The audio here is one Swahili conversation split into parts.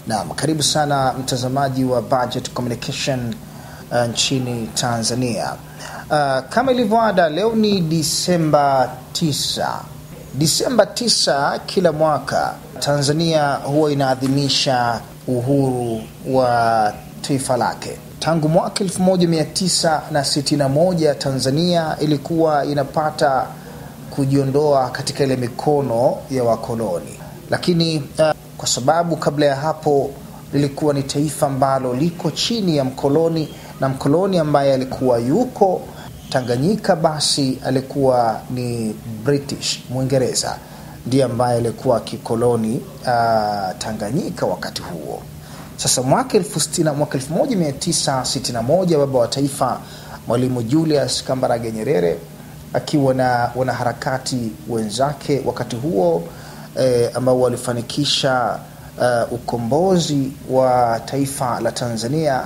Naam, karibu sana mtazamaji wa Budget Communication nchini Tanzania. Kama ilivyoada, leo ni Disemba 9. Disemba 9 kila mwaka Tanzania huwa inaadhimisha uhuru wa taifa lake. Tangu mwaka 1961 Tanzania ilikuwa inapata kujiondoa katika ile mikono ya wakoloni. Lakini kwa sababu kabla ya hapo lilikuwa ni taifa ambalo liko chini ya mkoloni, na mkoloni ambaye alikuwa yuko Tanganyika basi alikuwa ni British, Mwingereza ndiye ambaye alikuwa kikoloni Tanganyika wakati huo. Sasa mwaka 1961 baba wa taifa Mwalimu Julius Kambarage Nyerere akiwa na wanaharakati wenzake wakati huo ambao walifanikisha ukombozi wa taifa la Tanzania,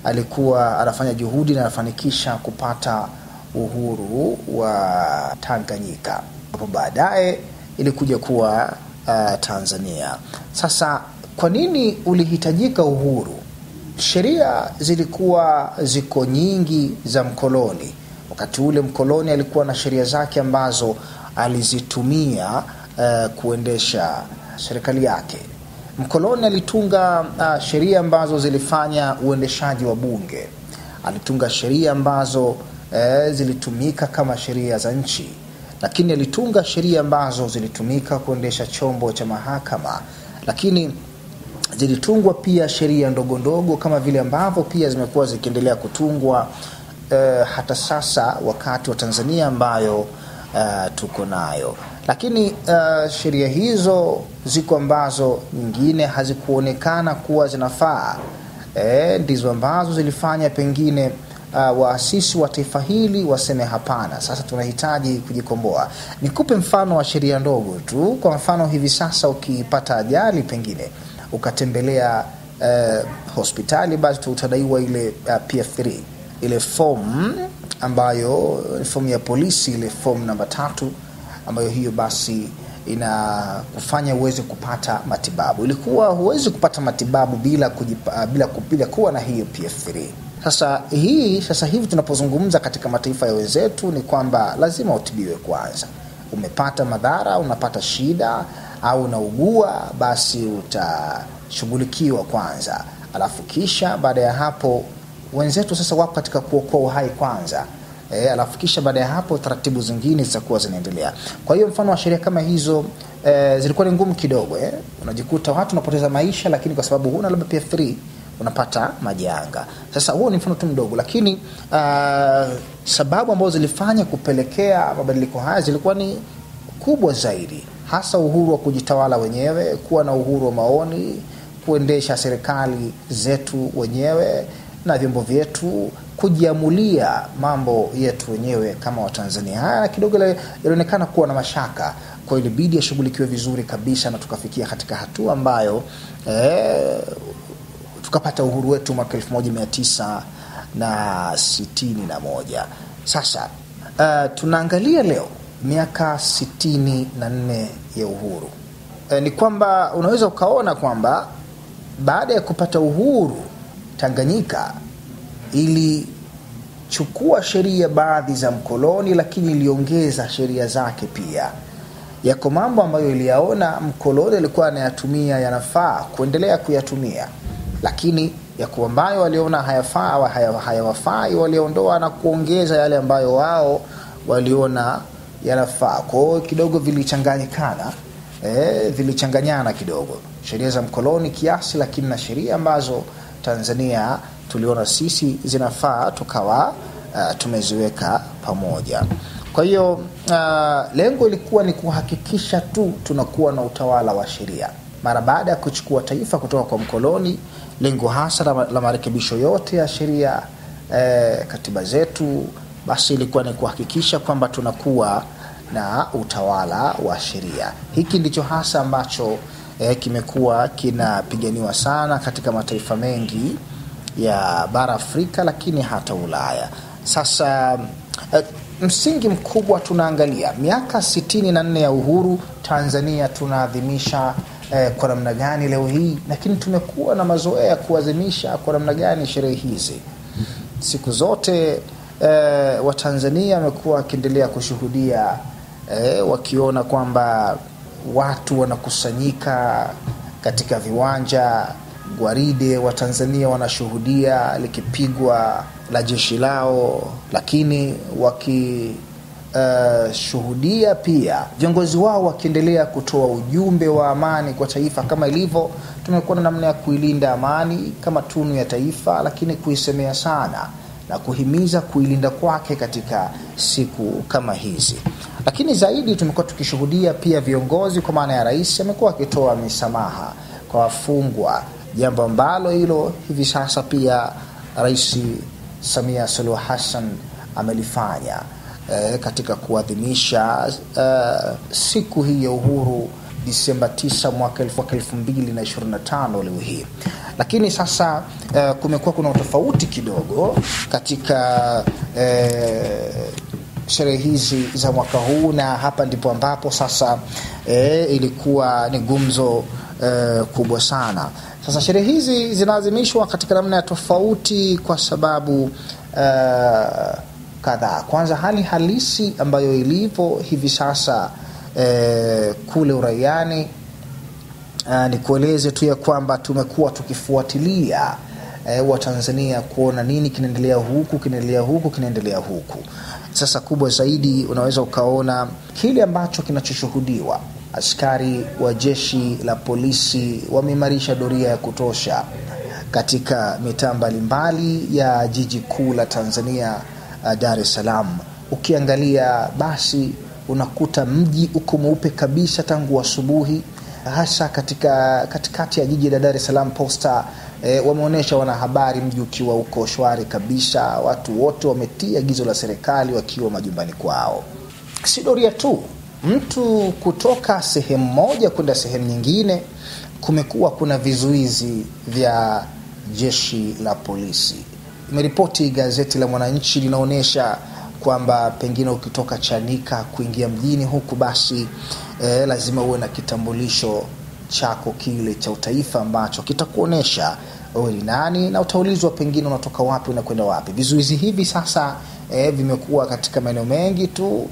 alikuwa anafanya juhudi na anafanikisha kupata uhuru wa Tanganyika. Hapo baadaye ilikuja kuwa Tanzania. Sasa kwa nini ulihitajika uhuru? Sheria zilikuwa ziko nyingi za mkoloni. Wakati ule mkoloni alikuwa na sheria zake ambazo alizitumia kuendesha serikali yake. Mkoloni alitunga sheria ambazo zilifanya uendeshaji wa bunge. Alitunga sheria ambazo zilitumika kama sheria za nchi. Lakini alitunga sheria ambazo zilitumika kuendesha chombo cha mahakama. Lakini zilitungwa pia sheria ndogo ndogo kama vile ambavyo pia zimekuwa zikiendelea kutungwa hata sasa wakati wa Tanzania ambayo tuko nayo. Lakini sheria hizo ziko ambazo nyingine hazikuonekana kuwa zinafaa. Ndizo ambazo zilifanya pengine waasisi wa taifa hili waseme hapana, sasa tunahitaji kujikomboa. Nikupe mfano wa sheria ndogo tu. Kwa mfano, hivi sasa ukipata ajali pengine ukatembelea hospitali, basi utadaiwa ile PF3, ile form ambayo form ya polisi, ile form namba 3 ambayo hiyo basi inakufanya uweze kupata matibabu. Ilikuwa huwezi kupata matibabu bila kuwa na hiyo PF3. Sasa hivi tunapozungumza katika mataifa ya wenzetu ni kwamba lazima utibiwe kwanza. Umepata madhara, unapata shida au unaugua, basi utashughulikiwa kwanza. Alafu kisha baada ya hapo wenzetu sasa wako katika kuokoa uhai kwanza. Alafu kisha baada ya hapo taratibu zingine zitakuwa zinaendelea. Kwa hiyo mfano wa sheria kama hizo zilikuwa ni ngumu kidogo. Unajikuta watu wanapoteza maisha, lakini kwa sababu huna labda PF3 unapata majanga. Sasa huo ni mfano tu mdogo, lakini sababu ambazo zilifanya kupelekea mabadiliko haya zilikuwa ni kubwa zaidi, hasa uhuru wa kujitawala wenyewe, kuwa na uhuru wa maoni, kuendesha serikali zetu wenyewe na vyombo vyetu, kujiamulia mambo yetu wenyewe kama Watanzania. Haya kidogo ilionekana kuwa na mashaka, kwa hiyo ilibidi yashughulikiwe vizuri kabisa, na tukafikia katika hatua ambayo tukapata uhuru wetu mwaka 1961. Sasa tunaangalia leo miaka 64 ya uhuru. Ni kwamba unaweza ukaona kwamba baada ya kupata uhuru Tanganyika ilichukua sheria baadhi za mkoloni, lakini iliongeza sheria zake pia. Yako mambo ambayo iliyaona mkoloni alikuwa anayatumia yanafaa kuendelea kuyatumia, lakini yako ambayo waliona hayafaa au hayawafai, waliondoa na kuongeza yale ambayo wao waliona yanafaa. Kwa hiyo kidogo vilichanganyana kidogo sheria za mkoloni kiasi, lakini na sheria ambazo Tanzania tuliona sisi zinafaa tukawa tumeziweka pamoja. Kwa hiyo lengo ilikuwa ni kuhakikisha tu tunakuwa na utawala wa sheria. Mara baada ya kuchukua taifa kutoka kwa mkoloni, lengo hasa la marekebisho yote ya sheria katiba zetu basi ilikuwa ni kuhakikisha kwamba tunakuwa na utawala wa sheria. Hiki ndicho hasa ambacho kimekuwa kinapiganiwa sana katika mataifa mengi ya bara Afrika, lakini hata Ulaya. Sasa msingi mkubwa tunaangalia miaka 64 ya uhuru. Tanzania tunaadhimisha kwa namna gani leo hii, lakini tumekuwa na mazoea kuadhimisha kwa namna gani sherehe hizi. Siku zote Watanzania wamekuwa wakiendelea kushuhudia wakiona kwamba watu wanakusanyika katika viwanja, gwaride wa Tanzania wanashuhudia likipigwa la jeshi lao, lakini shuhudia pia viongozi wao wakiendelea kutoa ujumbe wa amani kwa taifa. Kama ilivyo, tumekuwa na namna ya kuilinda amani kama tunu ya taifa, lakini kuisemea sana na kuhimiza kuilinda kwake katika siku kama hizi. Lakini zaidi tumekuwa tukishuhudia pia viongozi kwa maana ya rais amekuwa akitoa misamaha kwa wafungwa, jambo ambalo hilo hivi sasa pia Rais Samia Suluhu Hassan amelifanya katika kuadhimisha siku hii ya uhuru Disemba 9 mwaka 2025 leo hii. Lakini sasa kumekuwa kuna utofauti kidogo katika sherehe hizi za mwaka huu, na hapa ndipo ambapo sasa ilikuwa ni gumzo kubwa sana. Sasa sherehe hizi zinaadhimishwa katika namna ya tofauti kwa sababu kadhaa. Kwanza, hali halisi ambayo ilipo hivi sasa kule uraiani, ni kueleze tu ya kwamba tumekuwa tukifuatilia wa Tanzania kuona nini kinaendelea huku. Sasa kubwa zaidi unaweza ukaona kile ambacho kinachoshuhudiwa. Askari wa jeshi la polisi wameimarisha doria ya kutosha katika mitaa mbalimbali ya jiji kuu la Tanzania, Dar es Salaam. Ukiangalia basi unakuta mji uko mweupe kabisa tangu asubuhi, hasa katikati ya jiji la Dar es Salaam. Posta wameonyesha wanahabari mji ukiwa uko shwari kabisa, watu wote wametii agizo la serikali wakiwa majumbani kwao. Si doria tu, mtu kutoka sehemu moja kwenda sehemu nyingine, kumekuwa kuna vizuizi vya jeshi la polisi. Imeripoti gazeti la Mwananchi linaonyesha kwamba pengine ukitoka Chanika kuingia mjini huku basi lazima uwe na kitambulisho chako kile cha utaifa ambacho kitakuonesha wewe ni nani na utaulizwa pengine unatoka wapi unakwenda wapi. Vizuizi hivi sasa vimekuwa katika maeneo mengi tu,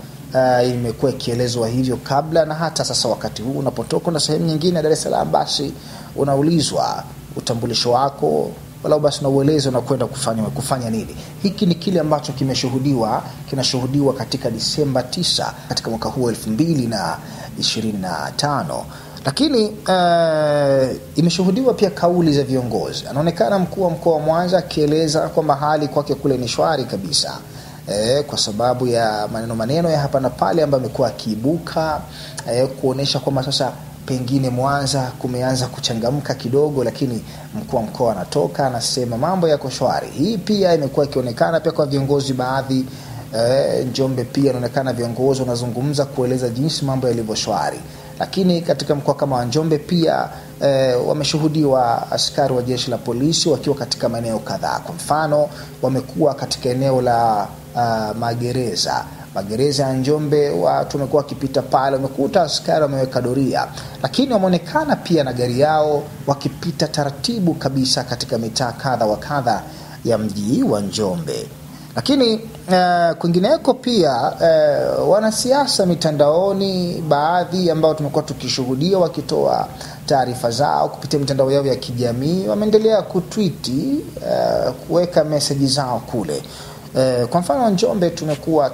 imekuwa ikielezwa hivyo kabla na hata sasa. Wakati huu unapotoka na sehemu nyingine ya Dar es Salaam, basi unaulizwa utambulisho wako, wala basi na uelezo na kwenda kufanya nini. Hiki ni kile ambacho kinashuhudiwa katika Disemba 9 katika mwaka huu 2025. Lakini imeshuhudiwa pia kauli za viongozi. Anaonekana mkuu wa mkoa wa Mwanza akieleza kwamba hali kwake kule ni shwari kabisa, kwa sababu ya maneno ya hapa na pale ambayo amekuwa akiibuka kuonesha kwamba sasa pengine Mwanza kumeanza kuchangamka kidogo, lakini mkuu wa mkoa anatoka anasema mambo yako shwari. Hii pia imekuwa ikionekana pia kwa viongozi baadhi. Njombe pia inaonekana viongozi wanazungumza kueleza jinsi mambo yalivyo shwari. Lakini katika mkoa kama wa Njombe pia wameshuhudiwa askari wa jeshi la polisi wakiwa katika maeneo kadhaa. Kwa mfano, wamekuwa katika eneo la magereza ya Njombe. Watu wamekuwa wakipita pale, wamekuta askari wameweka doria, lakini wameonekana pia na gari yao wakipita taratibu kabisa katika mitaa kadha wa kadha ya mji wa Njombe. Lakini kwingineko pia wanasiasa mitandaoni baadhi ambao tumekuwa tukishuhudia wakitoa taarifa zao kupitia mitandao yao ya kijamii wameendelea kutweeti, kuweka message zao kule. Kwa mfano Njombe tumekuwa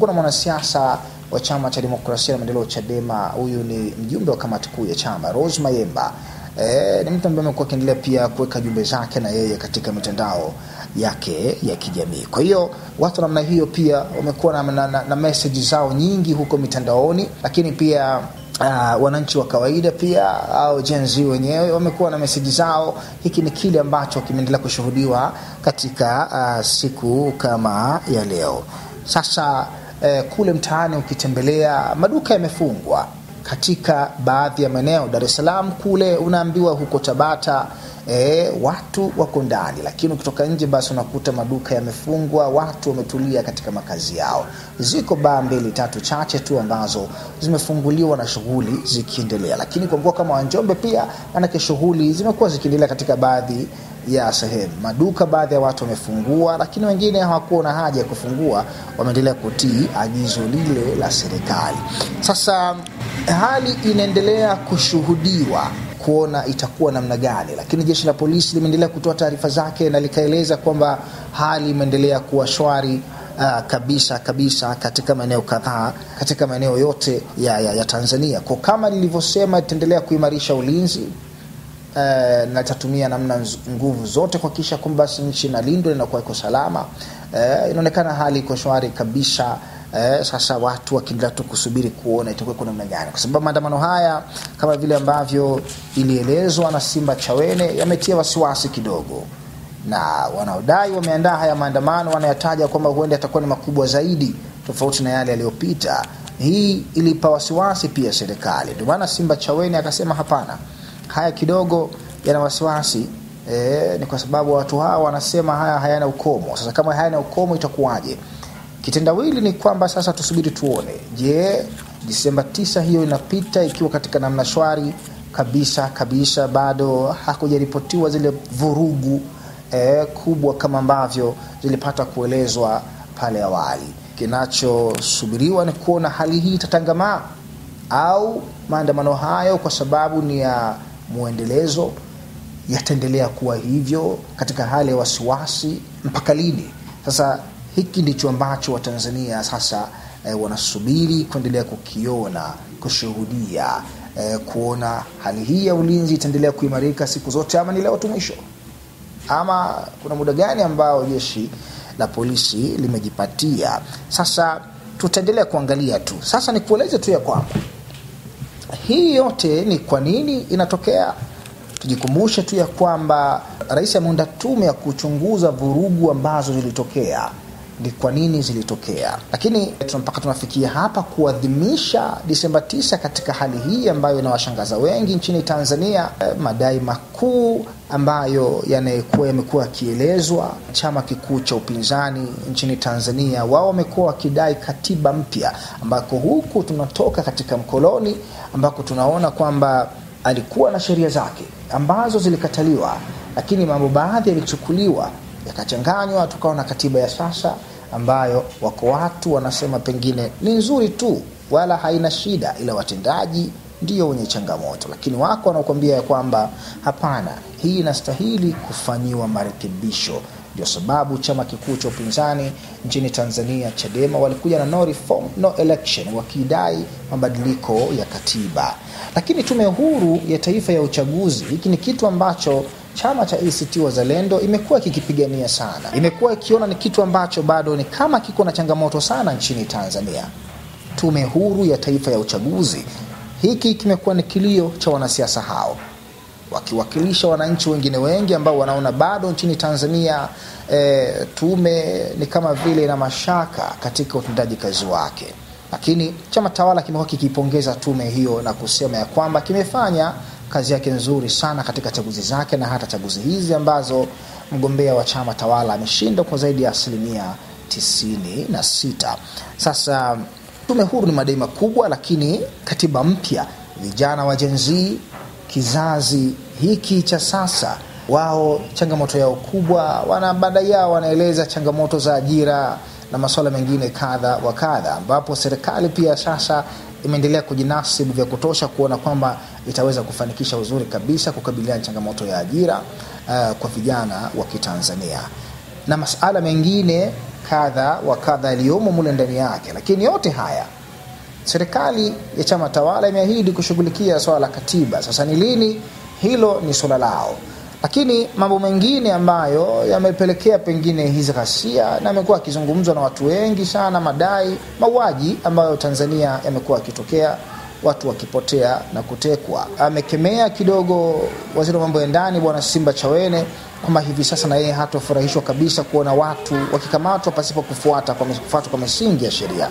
na mwanasiasa wa Chama cha Demokrasia na Maendeleo Chadema, huyu ni mjumbe wa kamati kuu ya chama, Rose Mayemba. Ni mtu ambaye amekuwa akiendelea pia kuweka jumbe zake na yeye katika mitandao yake ya kijamii. Kwa hiyo watu namna hiyo pia wamekuwa na message zao nyingi huko mitandaoni, lakini pia wananchi wa kawaida pia au Gen Z wenyewe wamekuwa na message zao. Hiki ni kile ambacho kimeendelea kushuhudiwa katika siku kama ya leo. Sasa kule mtaani ukitembelea, maduka yamefungwa katika baadhi ya maeneo. Dar es Salaam kule unaambiwa huko Tabata watu wako ndani, lakini ukitoka nje basi unakuta maduka yamefungwa, watu wametulia katika makazi yao. Ziko baa 2-3 chache tu ambazo zimefunguliwa na shughuli zikiendelea, lakini kwa mkoa kama Njombe pia manake shughuli zimekuwa zikiendelea katika baadhi ya sehemu. Maduka baadhi ya watu wamefungua, lakini wengine hawakuwa na haja ya kufungua, wameendelea kutii agizo lile la serikali. Sasa hali inaendelea kushuhudiwa kuona itakuwa namna gani, lakini jeshi la polisi limeendelea kutoa taarifa zake na likaeleza kwamba hali imeendelea kuwa shwari kabisa katika maeneo kadhaa, katika maeneo yote ya Tanzania. Kwa kama nilivyosema, itaendelea kuimarisha ulinzi na itatumia namna nguvu zote kuhakikisha kwamba nchi inalindwa na kuwa iko salama. Inaonekana hali iko shwari kabisa. Sasa watu wakiendelea tu kusubiri kuona itakuwa kuna namna gani, kwa sababu maandamano haya kama vile ambavyo ilielezwa na Simba Chawene yametia wasiwasi kidogo, na wanaodai wameandaa haya maandamano wanayataja kwamba huenda yatakuwa ni makubwa zaidi tofauti na yale yaliyopita. Hii ilipa wasiwasi pia serikali, ndio maana Simba Chawene akasema hapana, haya kidogo yana wasiwasi. Ni kwa sababu watu hawa wanasema haya hayana ukomo. Sasa kama hayana ukomo itakuwaje? Kitendawili ni kwamba sasa tusubiri tuone. Je, Disemba 9 hiyo inapita ikiwa katika namna shwari kabisa, bado hakujaripotiwa zile vurugu kubwa kama ambavyo zilipata kuelezwa pale awali. Kinachosubiriwa ni kuona hali hii itatangamaa au maandamano hayo, kwa sababu ni ya muendelezo, yataendelea kuwa hivyo katika hali ya wasiwasi mpaka lini? Sasa hiki ndicho ambacho Watanzania sasa wanasubiri kuendelea kukiona, kushuhudia, kuona hali hii ya ulinzi itaendelea kuimarika siku zote, ama ni leo tu mwisho, ama kuna muda gani ambao jeshi la polisi limejipatia. Sasa tutaendelea kuangalia tu. Sasa nikueleze tu ya kwamba hii yote ni kwa nini inatokea. Tujikumbushe tu ya kwamba rais ameunda tume ya kuchunguza vurugu ambazo zilitokea, ni kwa nini zilitokea. Lakini mpaka tunafikia hapa kuadhimisha Disemba 9 katika hali hii ambayo inawashangaza wengi nchini Tanzania. Madai makuu ambayo yamekuwa yakielezwa, chama kikuu cha upinzani nchini Tanzania wao wamekuwa wakidai katiba mpya, ambako huku tunatoka katika mkoloni ambako tunaona kwamba alikuwa na sheria zake ambazo zilikataliwa, lakini mambo baadhi yalichukuliwa yakachanganywa, tukaona katiba ya sasa ambayo wako watu wanasema pengine ni nzuri tu wala haina shida, ila watendaji ndio wenye changamoto. Lakini wako wanakuambia kwamba hapana, hii inastahili kufanyiwa marekebisho. Ndio sababu chama kikuu cha upinzani nchini Tanzania Chadema walikuja na no reform no election, wakidai mabadiliko ya katiba. Lakini Tume Huru ya Taifa ya Uchaguzi, hiki ni kitu ambacho chama cha ACT Wazalendo imekuwa kikipigania sana. Imekuwa ikiona ni kitu ambacho bado ni kama kiko na changamoto sana nchini Tanzania. Tume Huru ya Taifa ya Uchaguzi, hiki kimekuwa ni kilio cha wanasiasa hao, wakiwakilisha wananchi wengine wengi ambao wanaona bado nchini Tanzania tume ni kama vile ina mashaka katika utendaji kazi wake. Lakini chama tawala kimekuwa kikipongeza tume hiyo na kusema ya kwamba kimefanya kazi yake nzuri sana katika chaguzi zake, na hata chaguzi hizi ambazo mgombea wa chama tawala ameshinda kwa zaidi ya 96%. Sasa tume huru ni madai makubwa, lakini katiba mpya, vijana wa Gen Z, kizazi hiki cha sasa, wao changamoto yao kubwa, baadhi yao wanaeleza changamoto za ajira na masuala mengine kadha wa kadha, ambapo serikali pia sasa imeendelea kujinasibu vya kutosha kuona kwamba itaweza kufanikisha uzuri kabisa kukabiliana changamoto ya ajira kwa vijana wa Kitanzania na masuala mengine kadha wa kadha yaliyomo mule ndani yake. Lakini yote haya serikali ya chama tawala imeahidi kushughulikia swala la katiba. Sasa ni lini? Hilo ni swala lao. Lakini mambo mengine ambayo yamepelekea pengine hizi ghasia na yamekuwa yakizungumzwa na watu wengi sana, madai mauaji ambayo Tanzania yamekuwa yakitokea, watu wakipotea na kutekwa. Amekemea kidogo waziri wa mambo ya ndani Bwana Simba Chawene kwamba hivi sasa na yeye hatofurahishwa kabisa kuona watu wakikamatwa pasipo kufuata kwa misingi ya sheria.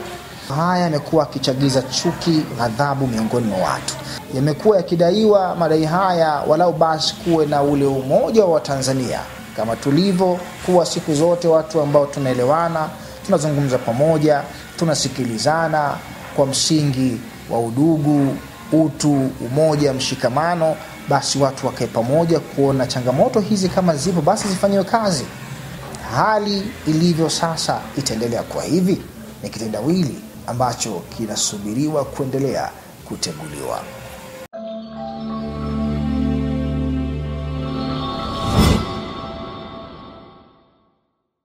Haya yamekuwa yakichagiza chuki, ghadhabu miongoni mwa watu. Yamekuwa yakidaiwa madai haya walau basi kuwe na ule umoja wa Tanzania, kama tulivyo kuwa siku zote watu ambao tunaelewana, tunazungumza pamoja, tunasikilizana kwa msingi wa udugu, utu, umoja, mshikamano. Basi watu wakae pamoja kuona changamoto hizi kama zipo basi zifanywe kazi. Hali ilivyo sasa itaendelea kwa hivi, ni kitendawili ambacho kinasubiriwa kuendelea kuteguliwa.